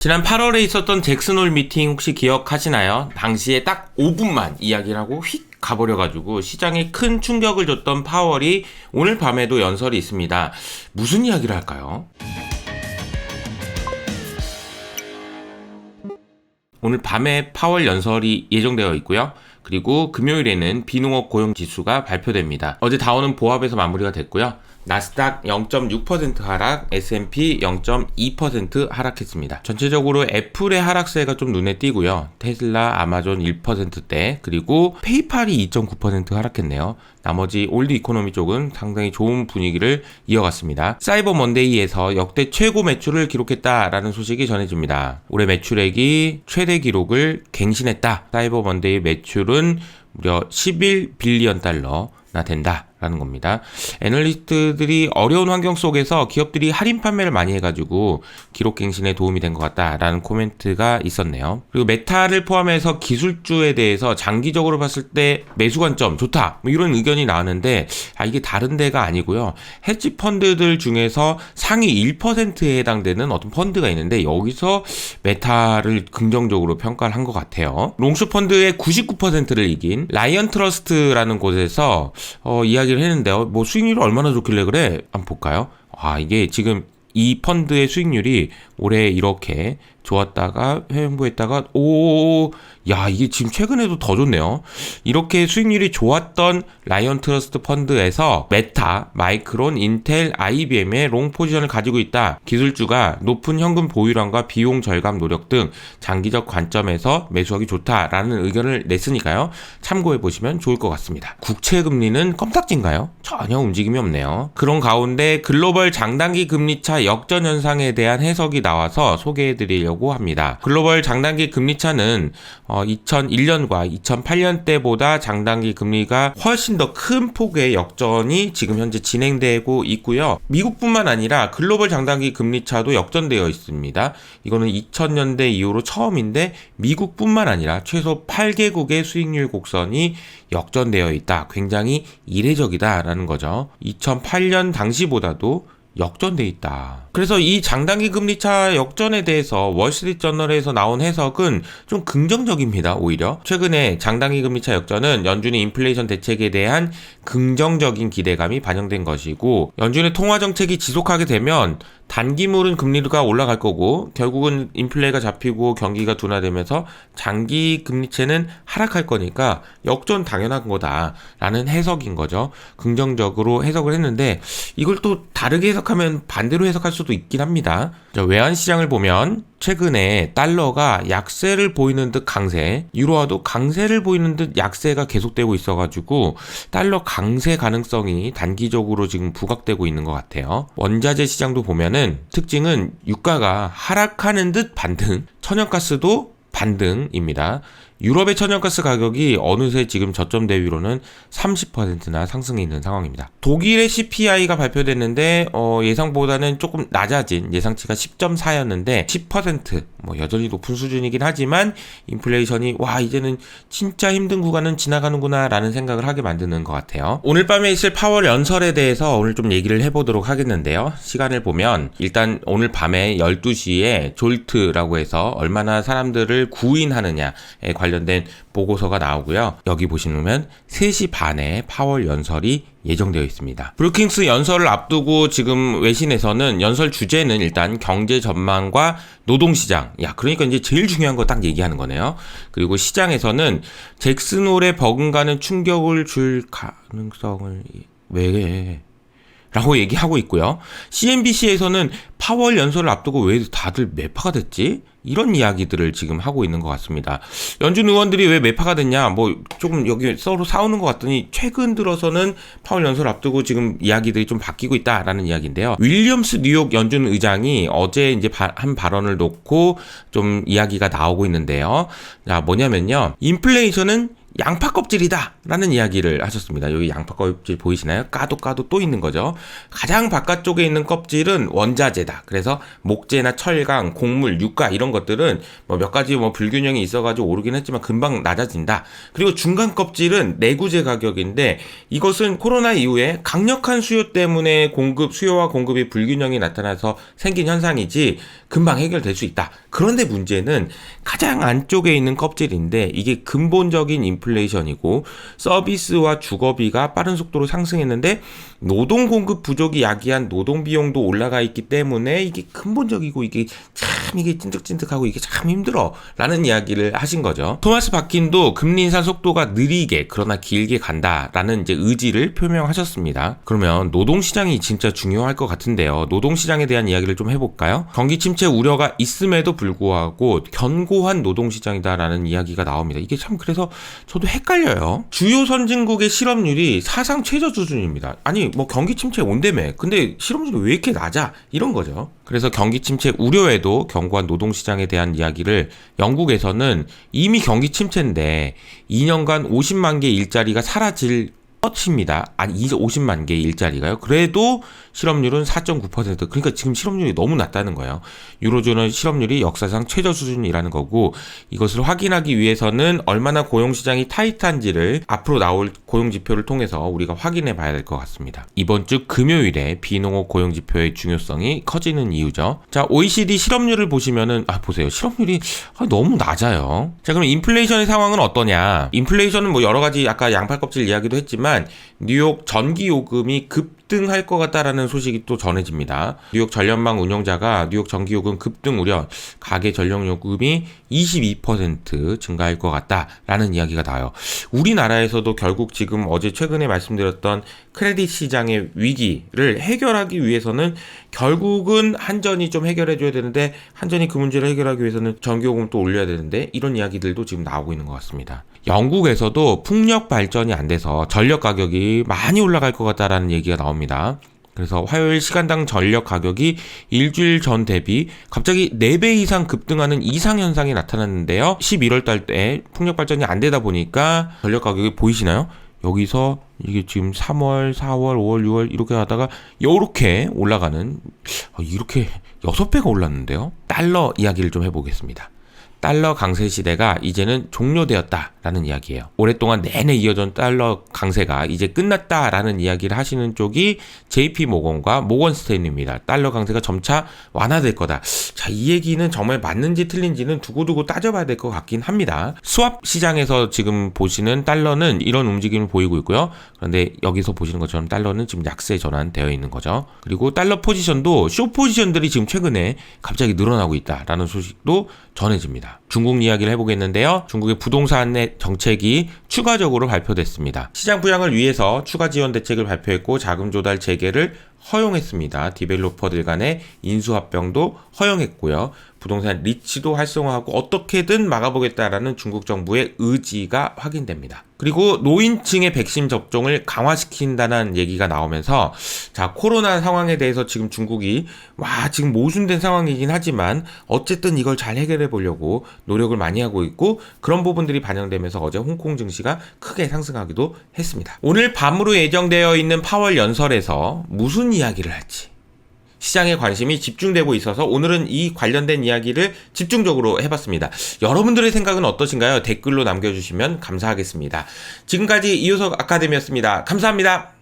지난 8월에 있었던 잭슨홀 미팅 혹시 기억하시나요? 당시에 딱 5분만 이야기를 하고 휙 가버려가지고 시장에 큰 충격을 줬던 파월이 오늘 밤에도 연설이 있습니다. 무슨 이야기를 할까요? 오늘 밤에 파월 연설이 예정되어 있고요. 그리고 금요일에는 비농업 고용지수가 발표됩니다. 어제 다우는 보합에서 마무리가 됐고요. 나스닥 0.6% 하락, S&P 0.2% 하락했습니다. 전체적으로 애플의 하락세가 좀 눈에 띄고요. 테슬라, 아마존 1%대, 그리고 페이팔이 2.9% 하락했네요. 나머지 올드 이코노미 쪽은 상당히 좋은 분위기를 이어갔습니다. 사이버 먼데이에서 역대 최고 매출을 기록했다라는 소식이 전해집니다. 올해 매출액이 최대 기록을 갱신했다. 사이버 먼데이 매출은 무려 11빌리언 달러나 된다라는 겁니다. 애널리스트들이 어려운 환경 속에서 기업들이 할인 판매를 많이 해가지고 기록 갱신에 도움이 된 것 같다라는 코멘트가 있었네요. 그리고 메타를 포함해서 기술주에 대해서 장기적으로 봤을 때 매수 관점 좋다 뭐 이런 의견이 나왔는데 이게 다른 데가 아니고요. 헤지 펀드들 중에서 상위 1%에 해당되는 어떤 펀드가 있는데 여기서 메타를 긍정적으로 평가를 한 것 같아요. 롱숏 펀드의 99%를 이긴 라이언 트러스트라는 곳에서 이야기를 했는데요. 뭐 수익률이 얼마나 좋길래 그래? 한번 볼까요? 이게 지금 이 펀드의 수익률이 올해 이렇게 좋았다가 횡보했다가 이게 지금 최근에도 더 좋네요. 이렇게 수익률이 좋았던 라이언 트러스트 펀드에서 메타, 마이크론, 인텔, IBM의 롱 포지션을 가지고 있다. 기술주가 높은 현금 보유량과 비용 절감 노력 등 장기적 관점에서 매수하기 좋다라는 의견을 냈으니까요. 참고해보시면 좋을 것 같습니다. 국채 금리는 껌딱지인가요? 전혀 움직임이 없네요. 그런 가운데 글로벌 장단기 금리차 역전 현상에 대한 해석이 나와서 소개해드리려고 합니다. 글로벌 장단기 금리차는 2001년과 2008년 때보다 장단기 금리가 훨씬 더 큰 폭의 역전이 지금 현재 진행되고 있고요. 미국뿐만 아니라 글로벌 장단기 금리차도 역전되어 있습니다. 이거는 2000년대 이후로 처음인데 미국뿐만 아니라 최소 8개국의 수익률 곡선이 역전되어 있다. 굉장히 이례적이다라는 거죠. 2008년 당시보다도 역전돼 있다. 그래서 이 장단기 금리차 역전에 대해서 월스트리트저널에서 나온 해석은 좀 긍정적입니다. 오히려 최근에 장단기 금리차 역전은 연준의 인플레이션 대책에 대한 긍정적인 기대감이 반영된 것이고 연준의 통화 정책이 지속하게 되면 단기물은 금리가 올라갈 거고 결국은 인플레가 잡히고 경기가 둔화되면서 장기 금리채는 하락할 거니까 역전 당연한 거다라는 해석인 거죠. 긍정적으로 해석을 했는데 이걸 또 다르게 해석하면 반대로 해석할 수도 있긴 합니다. 외환시장을 보면 최근에 달러가 약세를 보이는 듯 강세, 유로화도 강세를 보이는 듯 약세가 계속되고 있어가지고 달러 강세 가능성이 단기적으로 지금 부각되고 있는 것 같아요. 원자재 시장도 보면은 특징은 유가가 하락하는 듯 반등, 천연가스도 반등입니다. 유럽의 천연가스 가격이 어느새 지금 저점 대비로는 30%나 상승해 있는 상황입니다. 독일의 CPI가 발표됐는데 예상보다는 조금 낮아진 예상치가 10.4였는데 10% 여전히 높은 수준이긴 하지만 인플레이션이 이제는 진짜 힘든 구간은 지나가는구나 라는 생각을 하게 만드는 것 같아요. 오늘 밤에 있을 파월 연설에 대해서 오늘 좀 얘기를 해보도록 하겠는데요. 시간을 보면 일단 오늘 밤에 12시에 졸트라고 해서 얼마나 사람들을 구인하느냐에 관련된 보고서가 나오고요. 여기 보시면 3시 반에 파월 연설이 예정되어 있습니다. 브루킹스 연설을 앞두고 지금 외신에서는 연설 주제는 일단 경제 전망과 노동시장. 그러니까 이제 제일 중요한 거 딱 얘기하는 거네요. 그리고 시장에서는 잭슨홀에 버금가는 충격을 줄 가능성을 라고 얘기하고 있고요. CNBC에서는 파월 연설을 앞두고 왜 다들 매파가 됐지? 이런 이야기들을 지금 하고 있는 것 같습니다. 연준 의원들이 왜 매파가 됐냐? 조금 여기 서로 싸우는 것 같더니 최근 들어서는 파월 연설 앞두고 지금 이야기들이 좀 바뀌고 있다라는 이야기인데요. 윌리엄스 뉴욕 연준 의장이 어제 이제 한 발언을 놓고 좀 이야기가 나오고 있는데요. 뭐냐면요. 인플레이션은 양파 껍질이다 라는 이야기를 하셨습니다. 여기 양파 껍질 보이시나요? 까도 또 있는 거죠. 가장 바깥쪽에 있는 껍질은 원자재다. 그래서 목재나 철강, 곡물, 유가 이런 것들은 뭐 몇 가지 불균형이 있어가지고 오르긴 했지만 금방 낮아진다. 그리고 중간 껍질은 내구재 가격인데 이것은 코로나 이후에 강력한 수요 때문에 수요와 공급이 불균형이 나타나서 생긴 현상이지 금방 해결될 수 있다. 그런데 문제는 가장 안쪽에 있는 껍질인데 이게 근본적인 인플레이션이고 서비스와 주거비가 빠른 속도로 상승했는데 노동 공급 부족이 야기한 노동 비용도 올라가 있기 때문에 이게 근본적이고 이게 찐득찐득하고 이게 참 힘들어 라는 이야기를 하신 거죠. 토마스 바킨도 금리 인상 속도가 느리게 그러나 길게 간다라는 이제 의지를 표명하셨습니다. 그러면 노동시장이 진짜 중요할 것 같은데요. 노동시장에 대한 이야기를 좀 해볼까요? 경기 침체 우려가 있음에도 불구하고 견고한 노동시장이다라는 이야기가 나옵니다. 이게 참 그래서 저도 헷갈려요. 주요 선진국의 실업률이 사상 최저 수준입니다. 아니 경기 침체 온다며 근데 실업률이 왜 이렇게 낮아? 이런 거죠. 그래서 경기 침체 우려에도 견고한 노동시장에 대한 이야기를 영국에서는 이미 경기 침체인데 2년간 50만 개 일자리가 사라질 것입니다. 아니 50만 개의 일자리가요. 그래도 실업률은 4.9%. 그러니까 지금 실업률이 너무 낮다는 거예요. 유로존은 실업률이 역사상 최저 수준이라는 거고 이것을 확인하기 위해서는 얼마나 고용시장이 타이트한지를 앞으로 나올 고용지표를 통해서 우리가 확인해 봐야 될 것 같습니다. 이번 주 금요일에 비농업 고용지표의 중요성이 커지는 이유죠. 자, OECD 실업률을 보시면은 보세요. 실업률이 너무 낮아요. 자, 그럼 인플레이션의 상황은 어떠냐? 인플레이션은 여러 가지 아까 양팔껍질 이야기도 했지만 뉴욕 전기요금이 급등할 것 같다라는 소식이 또 전해집니다. 뉴욕 전력망 운영자가 뉴욕 전기요금 급등 우려, 가계 전력요금이 22% 증가할 것 같다라는 이야기가 나와요. 우리나라에서도 결국 지금 어제 최근에 말씀드렸던 크레딧 시장의 위기를 해결하기 위해서는 결국은 한전이 좀 해결해줘야 되는데 한전이 그 문제를 해결하기 위해서는 전기요금 또 올려야 되는데 이런 이야기들도 지금 나오고 있는 것 같습니다. 영국에서도 풍력 발전이 안 돼서 전력 가격이 많이 올라갈 것 같다라는 얘기가 나옵니다. 그래서 화요일 시간당 전력 가격이 일주일 전 대비 갑자기 4배 이상 급등하는 이상현상이 나타났는데요. 11월 달 때 풍력 발전이 안 되다 보니까 전력 가격이 보이시나요? 여기서 이게 지금 3월, 4월, 5월, 6월 이렇게 하다가 이렇게 올라가는 이렇게 6배가 올랐는데요. 달러 이야기를 좀 해보겠습니다. 달러 강세 시대가 이제는 종료되었다라는 이야기예요. 오랫동안 내내 이어진 달러 강세가 이제 끝났다라는 이야기를 하시는 쪽이 JP모건과 모건스탠리입니다. 달러 강세가 점차 완화될 거다. 자, 이 얘기는 정말 맞는지 틀린지는 두고두고 따져봐야 될 것 같긴 합니다. 스왑 시장에서 지금 보시는 달러는 이런 움직임을 보이고 있고요. 그런데 여기서 보시는 것처럼 달러는 지금 약세 전환되어 있는 거죠. 그리고 달러 포지션도 숏 포지션들이 지금 최근에 갑자기 늘어나고 있다라는 소식도 전해집니다. 중국 이야기를 해보겠는데요. 중국의 부동산의 정책이 추가적으로 발표됐습니다. 시장 부양을 위해서 추가 지원 대책을 발표했고 자금 조달 재개를 허용했습니다. 디벨로퍼들 간의 인수합병도 허용했고요. 부동산 리츠도 활성화하고 어떻게든 막아보겠다라는 중국 정부의 의지가 확인됩니다. 그리고 노인층의 백신 접종을 강화시킨다는 얘기가 나오면서 자, 코로나 상황에 대해서 지금 중국이 지금 모순된 상황이긴 하지만 어쨌든 이걸 잘 해결해 보려고 노력을 많이 하고 있고 그런 부분들이 반영되면서 어제 홍콩 증시가 크게 상승하기도 했습니다. 오늘 밤으로 예정되어 있는 파월 연설에서 무슨 이야기를 할지 시장에 관심이 집중되고 있어서 오늘은 이 관련된 이야기를 집중적으로 해봤습니다. 여러분들의 생각은 어떠신가요? 댓글로 남겨주시면 감사하겠습니다. 지금까지 이효석 아카데미였습니다. 감사합니다.